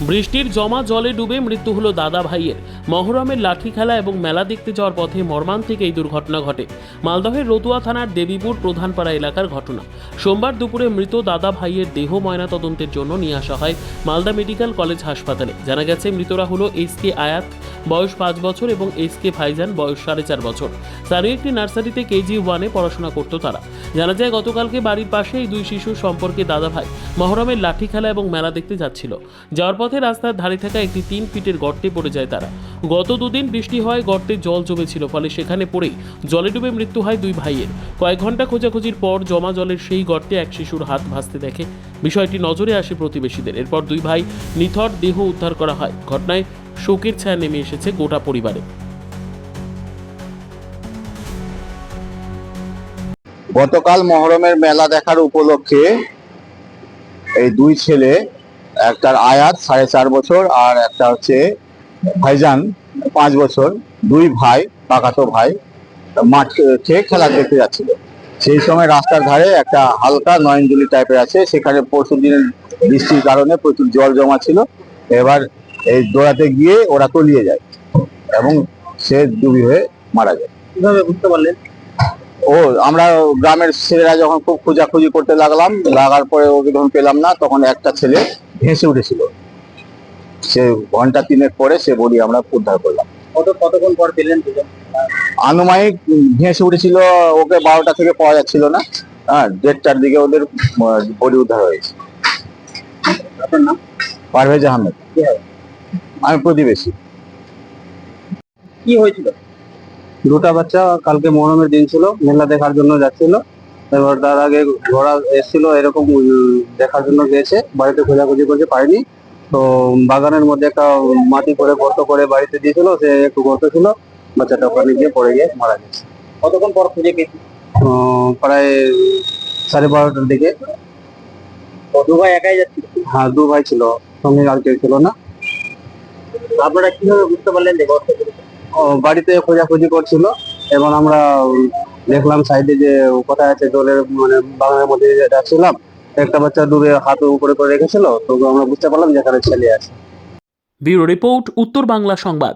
বৃষ্টির জমা জলে ডুবে মৃত্যু হলো দাদা ভাইয়ের। মহরমের লাঠি খেলা এবং মেলা দেখতে যাওয়ার পথে মর্মান্তিক এই দুর্ঘটনা ঘটে। মালদহের রতুয়া থানার দেবীপুর প্রধানপাড়া এলাকার ঘটনা। সোমবার দুপুরে মৃত দাদা ভাইয়ের দেহ ময়নাতদন্তের জন্য নিয়ে আসা হয় মালদা মেডিকেল কলেজ হাসপাতালে। জানা গেছে মৃতরা হলো এসকে আয়াত, বয়স 5 বছর, এবং এসকে ফাইজান, বয়স 4.5 বছর। স্থানীয় একটি নার্সারিতে কেজি 1-এ পড়াশোনা করত তারা। জানা যায় গতকালকে বাড়ির পাশে এই দুই শিশুর সম্পর্কে দাদা ভাই মহরমের লাঠি খেলা এবং মেলা দেখতে যাচ্ছিল। যাওয়ার পথে রাস্তার ধারে থাকা একটি 3 ফিটের গর্তে পড়ে যায় তারা। গত দুদিন বৃষ্টি হয়, গর্তে জল জমেছিল, ফলে সেখানে পড়েই জলে ডুবে মৃত্যু হয় দুই ভাইয়ের। কয়েক ঘন্টা খোঁজাখুঁজির পর জমা জলের সেই গর্তে এক শিশুর হাত ভাসতে দেখে। বিষয়টি নজরে আসে প্রতিবেশীদের। এরপর দুই ভাই নিথর দেহ উদ্ধার করা হয়। ঘটনায় শোকের ছায়া নেমে এসেছে গোটা পরিবারে। গতকাল মহরমের মেলা দেখার উপলক্ষে এই দুই ছেলে, একটার আয়াত 4.5 বছর আর একটা হচ্ছে ভাইজান 5 বছর, দুই ভাই, কাকাতো ভাই মাঠে খেলা দেখতে যাচ্ছিল। সেই সময় রাস্তার ধারে একটা হালকা নয়নজলি টাইপের আছে, সেখানে পরশু দিনের বৃষ্টির কারণে প্রচুর জল জমা ছিল। এবার এই দৌড়াতে গিয়ে ওরা তলিয়ে যায় এবং সে ডুবি হয়ে মারা যায়। কিভাবে বুঝতে পারলেন? আমরা গ্রামের ছেলেরা যখন খুব খোঁজাখুঁজি করতে লাগার পরে ওকে যখন পেলাম না, তখন একটা ছেলে ভেসে উঠেছিল। সে ঘন্টা 3 পরে সে বডি আমরা উদ্ধার করলাম। কতক্ষণ পর পেলেন? আনুমানিক ভেসে উঠেছিল, ওকে 12টা থেকে পাওয়া যাচ্ছিল না, 1:30টার দিকে ওদের বডি উদ্ধার হয়েছে। আপনার নাম? পারভেজ আহমেদ। আমি প্রতিবেশী। কি হয়েছিল? দুটা বাচ্চা কালকে মহরমের দিন ছিল, মেলা দেখার জন্য যাচ্ছিল। এবার তার আগে ঘোড়া এসেছিল, এরকম দেখার জন্য গেছে, বাড়িতে খোঁজাখুঁজি করতে পারেনি। তো বাগানের মধ্যে একটা মাটি করে গর্ত করে বাড়িতে দিয়েছিল, সে একটু গর্ত ছিল, বাচ্চাটা ওখানে গিয়ে পড়ে গিয়ে মারা গেছে। কতক্ষণ পর খুঁজে পেয়েছি? প্রায় 12:30টার দিকে। দু ভাই একাই যাচ্ছিল? হ্যাঁ, দু ভাই ছিল, সঙ্গে আর কেউ ছিল না। আপনারা কিভাবে বুঝতে পারলেন যে গর্ত করেছে? বাড়িতে খোঁজাখুঁজি করছিল এবং আমরা দেখলাম সাইডে যে কোথায় আছে জলের, মানে বাগানের মধ্যে যাচ্ছিলাম, একটা বাচ্চা ডুবে হাত উপরে করে রেখেছিল, তো আমরা বুঝতে পারলাম যে এখানে ছেলে আছে। ব্যুরো রিপোর্ট, উত্তর বাংলা সংবাদ।